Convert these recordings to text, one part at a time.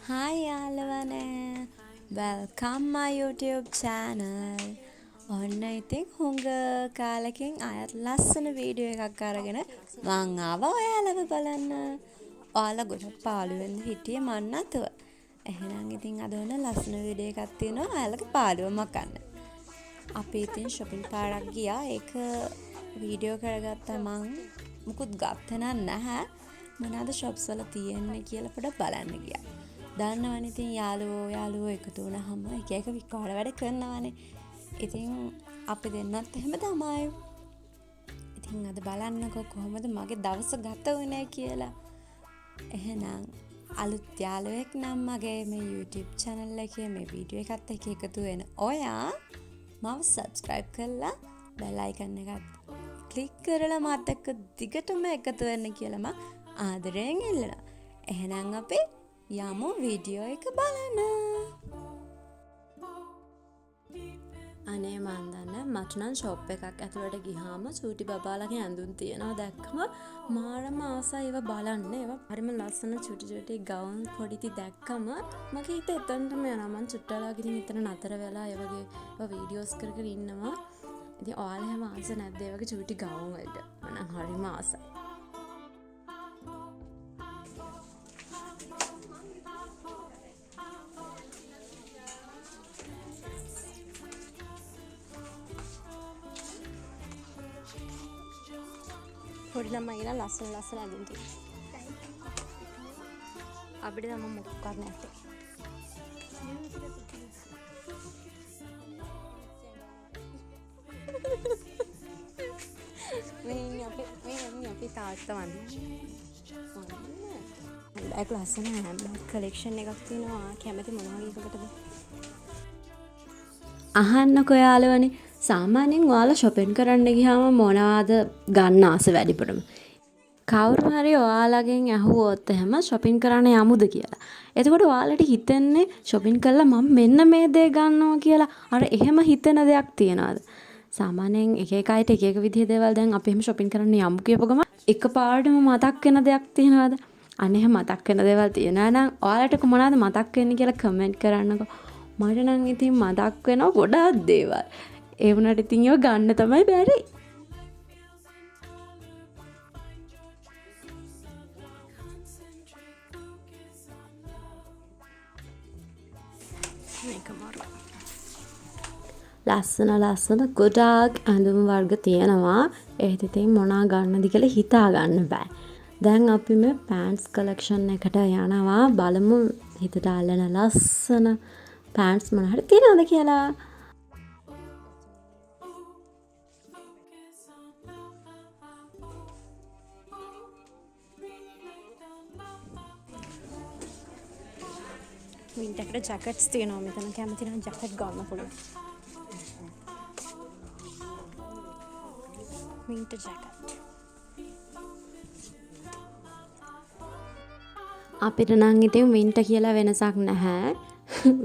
Hi යාළුවනේ. Welcome my YouTube channel. ඔන්න ඉතින් හුඟ කාලෙකින් අයත් ලස්සන වීඩියෝ එකක් අරගෙන මං ආවා ඔයාලව බලන්න. ඔයාලා ගොඩක් පාළුවෙන්ද හිටියේ මන් නැතුව. එහෙනම් ඉතින් අද ඔන්න ලස්සන වීඩියෝ එකක් තියෙනවා ඔයාලගේ පාළුව මකන්න. අපි ඉතින් shopping පාරක් ගියා. ඒක වීඩියෝ කරගත්තා මං. මුකුත් ගත්තේ නැහැ. මොනවාද shops වල තියෙන්නේ කියලා පොඩ්ඩක් බලන්න ගියා. දන්නවනේ ඉතින් යාළුවෝ එකතු වුණාම එක එක විකාර වැඩ කරනවානේ. ඉතින් අපි දෙන්නත් එහෙම තමයි. ඉතින් අද බලන්නකෝ කොහොමද මගේ දවස ගත වුනේ කියලා. එහෙනම් අලුත් යාළුවෙක් නම් මගේ මේ YouTube channel එකේ මේ වීඩියෝ එකත් එක්ක එකතු වෙන ඔයා මම subscribe කරලා bell icon එකත් click කරලා මාත් එක්ක දිගටම එකතු වෙන්න කියලා මම ආදරයෙන් ඉල්ලනවා. එහෙනම් අපි යමු වීඩියෝ එක බලන්න. අනේ මන් දන්නේ මට නම් ෂොප් එකක් ඇතුළට ගියාම චූටි බබාලගේ ඇඳුම් තියෙනවා දැක්කම මාරම ආසයි ඒවා බලන්න. ඒවා හරිම ලස්සන චූටි ගවුන් පොඩිති දැක්කම මගේ හිත එතනටම යනවා. මං චුට්ටලා ගිහින් එතන නතර වෙලා ඒ වගේ ඒවා වීඩියෝස් කර කර ඉන්නවා. ඉතින් ඔයාලා හැම ආස නැද්ද ඒ වගේ චූටි ගවුන් වලට? මම හරිම ආසයි. පොඩි ළමයිලා ලස්සන ඇඳුම් තියෙනවා. අපිට නම් මොකක් කරන්න ඇත්තේ. මේ අපි තාත්තා වන්නේ. හැන්ඩ්බෑග් ලස්සන හැන්ඩ්බෑග් කලෙක්ෂන් එකක් තියෙනවා. කැමති මොනවා එකකටද? අහන්නකෝ යාළුවනේ. සාමාන්‍යයෙන් ඔයාලා shopping කරන්න ගියාම මොනවාද ගන්න ආස වැඩිපුරම? කවුරු හරි ඔයාලගෙන් අහුවොත් එහෙම shopping කරන්න යමුද කියලා. එතකොට ඔයාලට හිතෙන්නේ shopping කළා මම මෙන්න මේ දේ ගන්නවා කියලා. අර එහෙම හිතෙන දෙයක් තියනවාද? සාමාන්‍යයෙන් එක එක අයට එක එක විදිහේ දේවල් දැන් අපි එහෙම shopping කරන්න යමු කියපු ගමන් එකපාරටම මතක් වෙන දෙයක් තියනවාද? අනේ එහෙම මතක් වෙන දේවල් තියනවා නම් ඔයාලට මොනවාද මතක් වෙන්නේ කියලා comment කරන්නකෝ. මට නම් ඉතින් මතක් වෙනවා ගොඩාක් දේවල්. ඒ වුණාට ඉතින් ඒව ගන්න තමයි බැරි. ලස්සන ගොඩාක් ඇඳුම් වර්ග තියෙනවා. ඒත් ඉතින් මොනවා ගන්නද කියලා හිතා ගන්න බෑ. දැන් අපි මේ pants collection එකට යනවා. බලමු හිතට අල්ලන ලස්සන pants මොන හරි තියෙනවද කියලා. වින්ටර් ජැකට්ස් තියෙනවා මෙතන. කැමති නම් ජැකට් ගන්න පුළුවන්. Winter jacket. අපිට නම් ඉතින් වින්ටර් කියලා වෙනසක් නැහැ.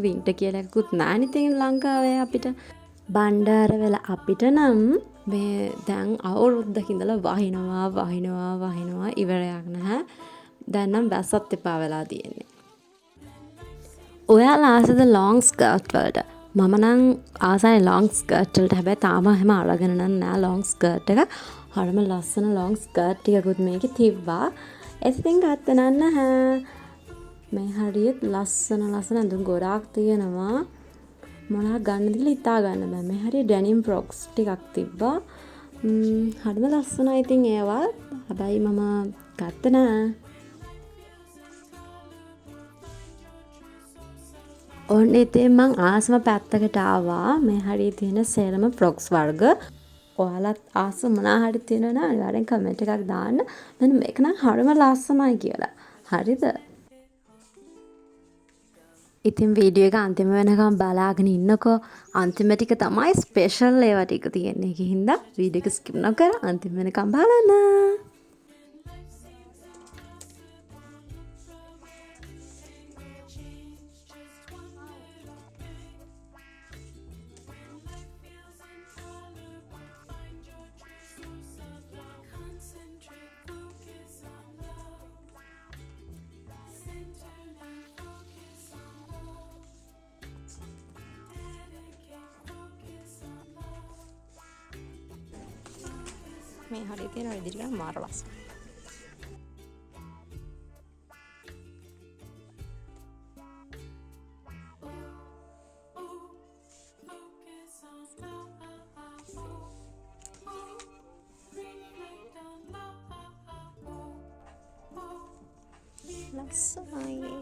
වින්ටර් කියලා එකකුත් නැහැ ඉතින් ලංකාවේ අපිට. බණ්ඩාරවල අපිට නම් මේ දැන් අවුරුද්දක ඉඳලා වහිනවා ඉවරයක් නැහැ. දැන් නම් බැස්සත් එපා වෙලා තියෙන්නේ. ඔයාලා ආසද ලොං ස්කර්ට් වලට? මම නම් ආසයි ලොං ස්කර්ට් වලට. හැබැයි තාම එහෙම අරගෙන නෑ ලොං ස්කර්ට් එක. හරිම ලස්සන ලොං ස්කර්ට් ටිකකුත් මේකේ තිබ්බා. ඉතින් ගත්ත නැහැ. මේ හරියට ලස්සන ඇඳුම් ගොඩාක් තියෙනවා. මොනවා ගන්නද කියලා හිතා ගන්න බෑ. මේ හරිය ඩෙනිම් ෆ්‍රොක්ස් ටිකක් තිබ්බා. හරිම ලස්සනයි ඉතින් ඒවා. හැබැයි මම ගත්ත නෑ. ඔන්න ඉතින් මං ආසම පැත්තකට ආවා. මේ හරිය තියෙන සේරම ෆ්‍රොක්ස් වර්ග. ඔයාලත් ආස මොනවා හරි තියෙනවා නම් අනිවාර්යෙන් කමෙන්ට් එකක් දාන්න. මෙන්න මේක නම් හරිම ලස්සනයි කියලා. හරිද? ඉතින් වීඩියෝ එක අන්තිම වෙනකම් බලාගෙන ඉන්නකෝ. අන්තිම ටික තමයි ස්පෙෂල් ඒවා ටික තියෙන්නේ. ඒකින්ද වීඩියෝ එක ස්කිප් නොකර අන්තිම වෙනකම් බලන්න. මේ හරිය තියෙන විදිහට මාර ලස්සනයි. ලස්සනයි.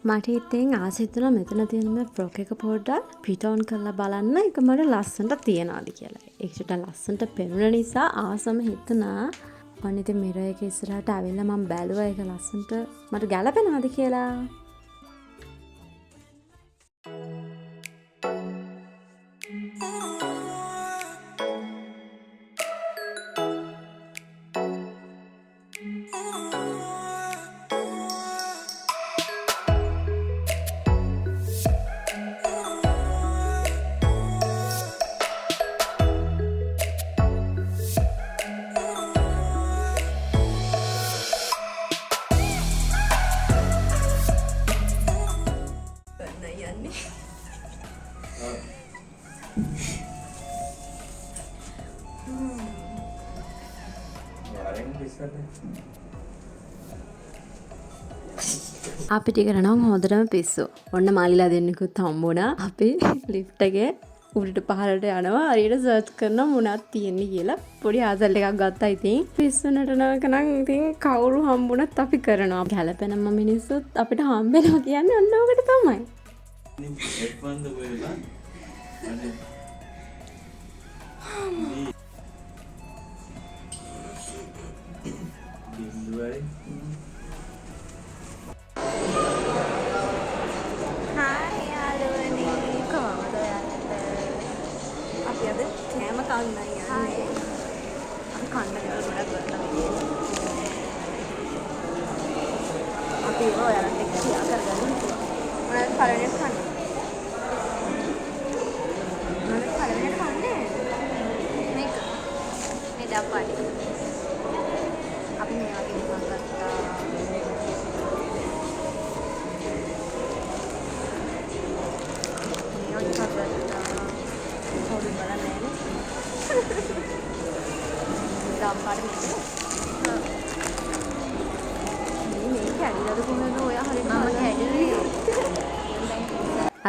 මට ඉතින් ආස හිතුණා මෙතන තියෙන මේ ෆ්‍රොක් එක පොඩ්ඩක් පිට ඔන් කරලා බලන්න ඒක මට ලස්සනට තියනවාද කියලා. ඒකට ලස්සනට පෙනුන නිසා ආසම හිතුණා මම ඉතින් මිරර් එක ඉස්සරහට ආවිල්ලා මම බැලුවා ඒක ලස්සනට මට ගැලපෙනවද කියලා. අපි ටික නම් හොඳටම පිස්සු. ඔන්න මාලිලා දෙන්නෙකුත් හම්බුණා. අපි ලිෆ්ට් එකේ උඩට පහළට යනවා. හරියට සර්ච් කරනවා මොනවද තියෙන්නේ කියලා. පොඩි ආසල් එකක් ගත්තා ඉතින්. පිස්සු නටනක නම් ඉතින් කවුරු හම්බුණත් අපි කරනවා. ගැලපෙනම මිනිස්සුත් අපිට හම්බෙනවා කියන්නේ ඔන්න ඔකට තමයි.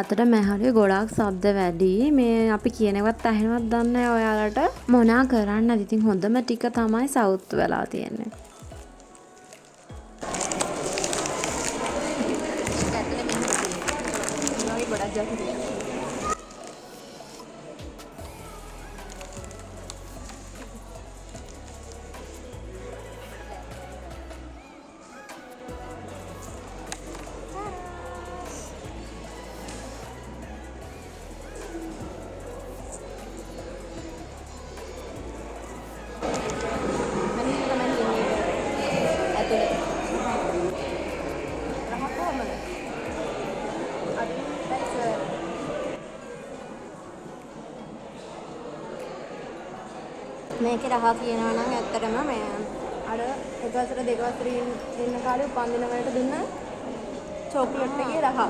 අතට මැහරේ ගොඩාක් ශබ්ද වැඩි. මේ අපි කියනවත් ඇහෙනවත් දන්නේ නැහැ ඔයාලට. මොනා කරන්නද? ඉතින් හොඳම ටික තමයි සවුත් වෙලා තියෙන්නේ. මේකේ රහ කියනවා නම් ඇත්තටම මේ අර එක වසර දෙක වසර ඉන්න කාලේ උපන්දින වලට දුන්න චොක්ලට් එකේ රහ.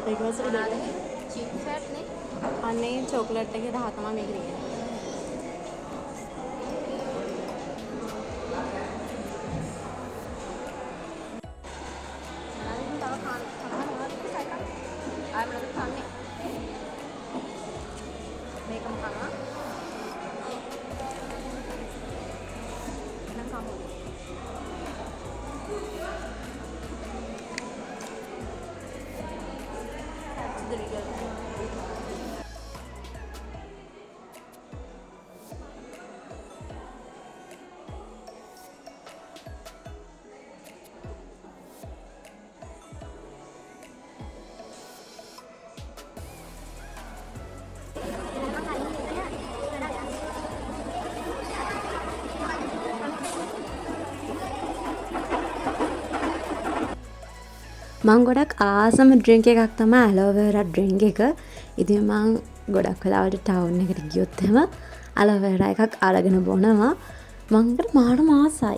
දෙක වසර දෙක චිප් සෙට් නේ. අනේ චොක්ලට් එකේ රහ තමයි මේක තියෙන්නේ. මං ගොඩක් ආසම ඩ්‍රින්ක් එකක් තමයි ඇලෝවෙරා ඩ්‍රින්ක් එක. ඉතින් මං ගොඩක් වෙලාවට ටවුන් එකට ගියොත් එහෙම ඇලෝවෙරා එකක් අරගෙන බොනවා. මං ඒකට මාරම ආසයි.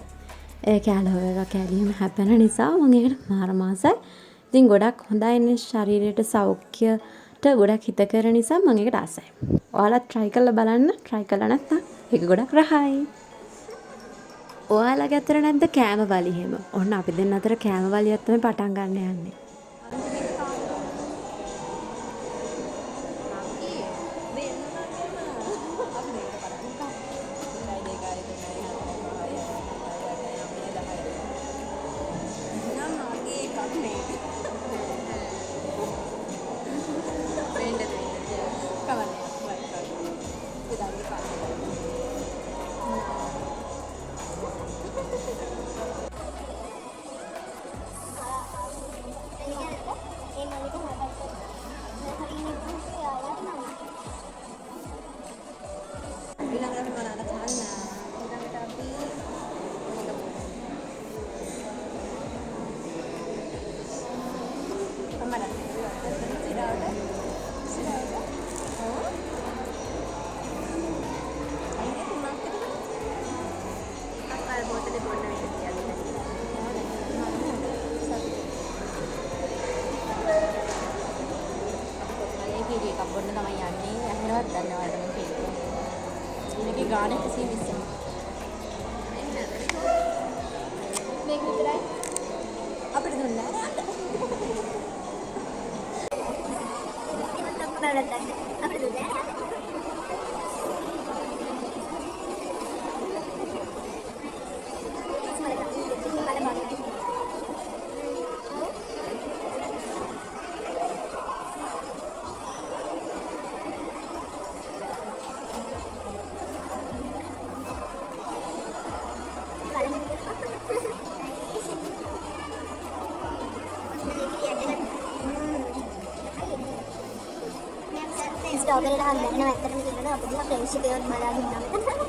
ඒක ඇලෝවෙරා කැලියම හැපෙන නිසා මං ඒකට මාරම ආසයි. ඉතින් ගොඩක් හොඳයිනේ ශරීරයට සෞඛ්‍යයට ගොඩක් හිතකර නිසා මං ඒකට ආසයි. ඔයාලත් try කරලා බලන්න. try කරලා නැත්නම් ඒක ගොඩක් රහයි. ඔයාලගේ අතර නැද්ද කෑම වලි එහෙම? ඔන්න අපි දෙන්න අතර කෑම වලියක් තමයි පටන් ගන්න යන්නේ. ස්ට්‍රෝබෙරි රහක් දැනෙනවා ඇත්තටම කියනවා අපිට ෆ්‍රෙන්ඩ්ෂිප් එකක් බලා දුන්නා මෙතන.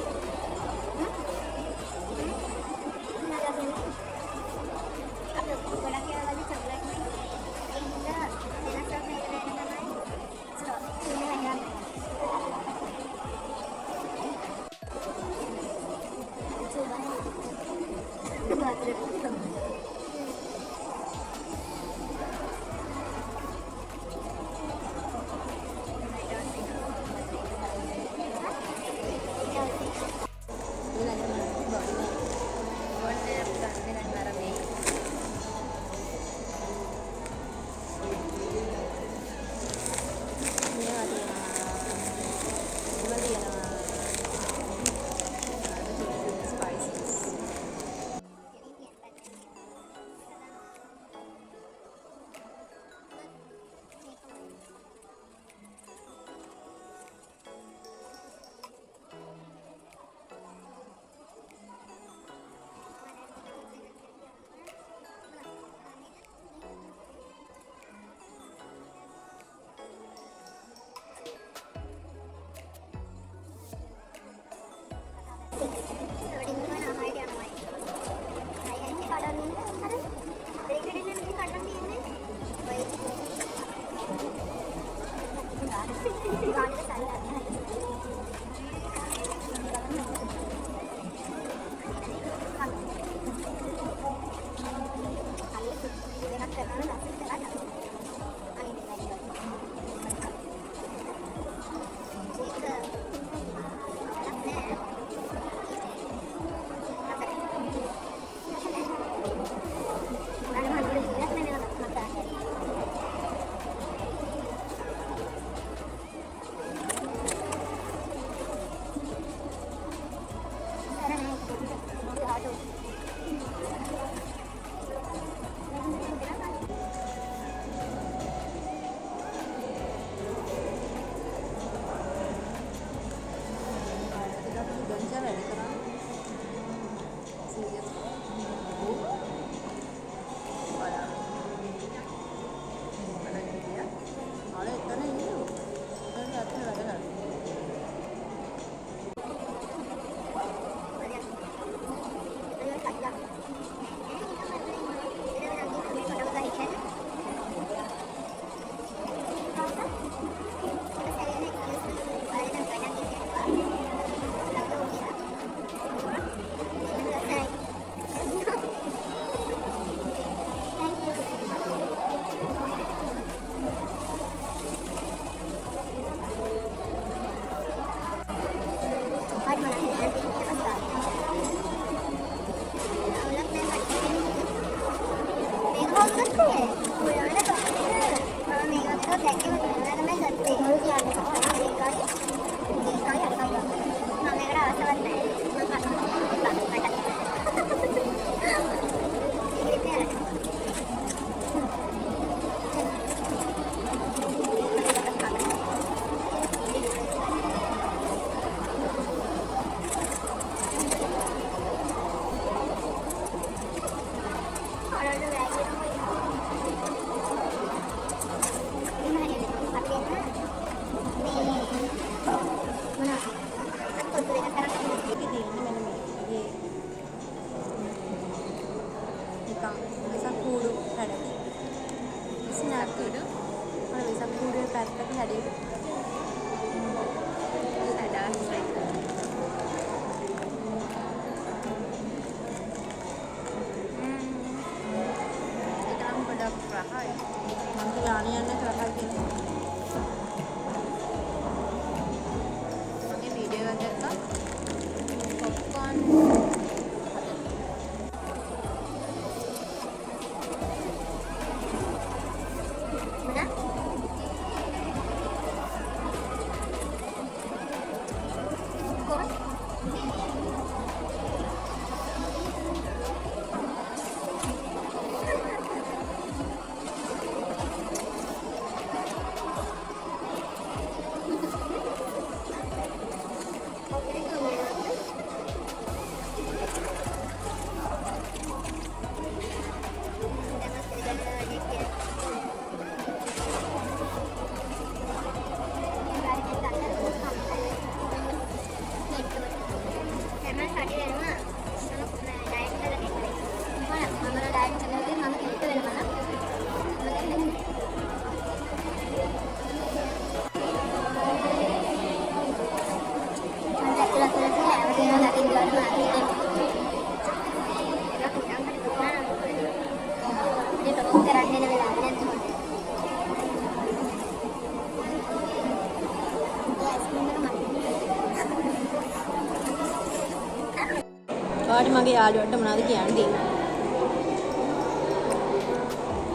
ඔයාට මගේ යාළුවට මොනවද කියන්නේ?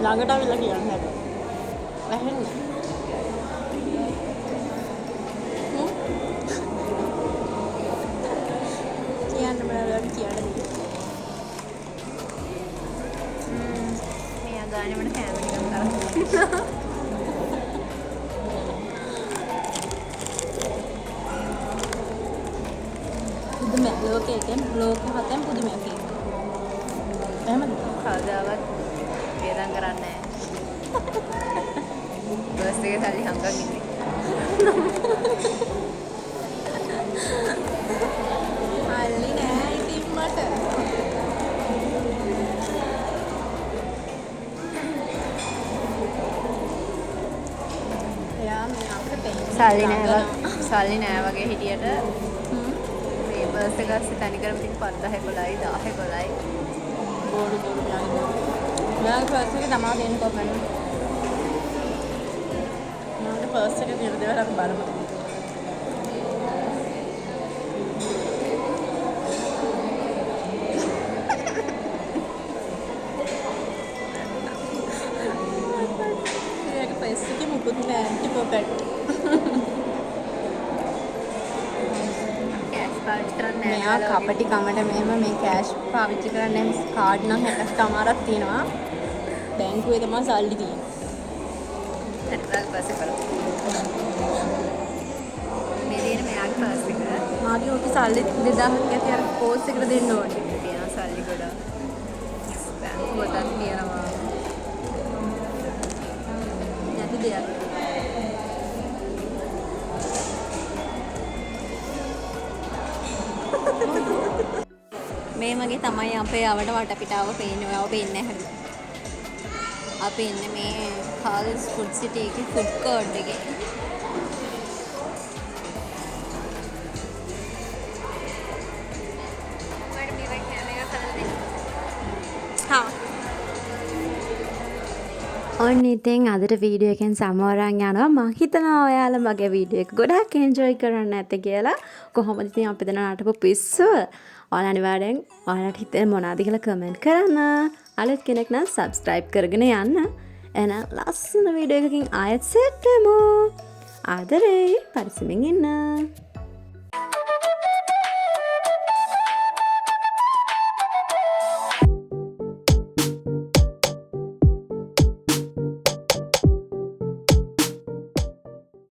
ළඟට අවිල්ලා කියන්න හැබැයි. වැහෙන්නේ. කියන්න මොනවද කියන්නේ? මේ අදානේ මට කැමරේ එකක් කරා. පුදුම ලෝකයෙන් ලෝක හතෙන් පුදුමයක් ඒක. එහෙමද? කවදාවත් වේදම් කරන්නේ නැහැ. බස් එකේ සල්ලි හංගන් ඉන්නේ. අල්ලි නෑ ඉතින් මට. එයා මේ අපිට සල්ලි නෑ වගේ හිටියට මේ බස් එක ඇස්සේ තනිකරම ඉතින් 5000 11යි 1000 11යි බෝරු බෝරු යන්නේ. මෙයාගේ පර්ස් එක තමයි දෙන්න කොහොමද? මගේ පර්ස් එකේ තියෙන දේවල් අපි බලමු. මේක පර්ස් එකේ මුකුත් නෑ ටිපොකට්. කෑෂ් පාවිච්චි කරන්නේ මෙයා නැහැ. කපටි කමට මෙහෙම මේ කෑෂ් පාවිච්චි කරන්නේ නැහැ. කාඩ් නම් 60ක් තියෙනවා. බැංකුවේ තමයි සල්ලි තියෙන්නේ. හරියට පස්සේ බලමු. මේ දින මෙයාගේ පර්ස් එක මාගේ උට සල්ලි 2000ක් ඇති අර කෝස් එකට දෙන්න ඕනේ. තියෙනවා සල්ලි ගොඩක්. බැංකුවටත් තියෙනවා. නැති දෙයක්. මේ මගේ තමයි අපේ අවට වටපිටාව පේන්නේ. ඔයාව පේන්නේ නැහැ. අපි ඉන්නේ මේ කාල්ස් ෆුඩ් සිටි එකේ ෆුඩ් කෝර්ට් එකේ. ඔන්න ඉතින් අදට වීඩියෝ එකෙන් සමෝරන් යනවා. මං හිතනවා ඔයාලා මගේ වීඩියෝ එක ගොඩාක් එන්ජොයි කරන්න ඇත කියලා. කොහොමද ඉතින් අපි දෙන නටපු පිස්සුව? ඔයාලා අනිවාර්යෙන් ඔයාලට හිතෙන මොනවද කියලා කමෙන්ට් කරන්න. අලුත් කෙනෙක් නම් සබ්ස්ක්‍රයිබ් කරගෙන යන්න. එහෙනම් ලස්සන වීඩියෝ එකකින් ආයෙත් සෙට් වෙමු. ආදරේ පරිස්සමින් ඉන්න.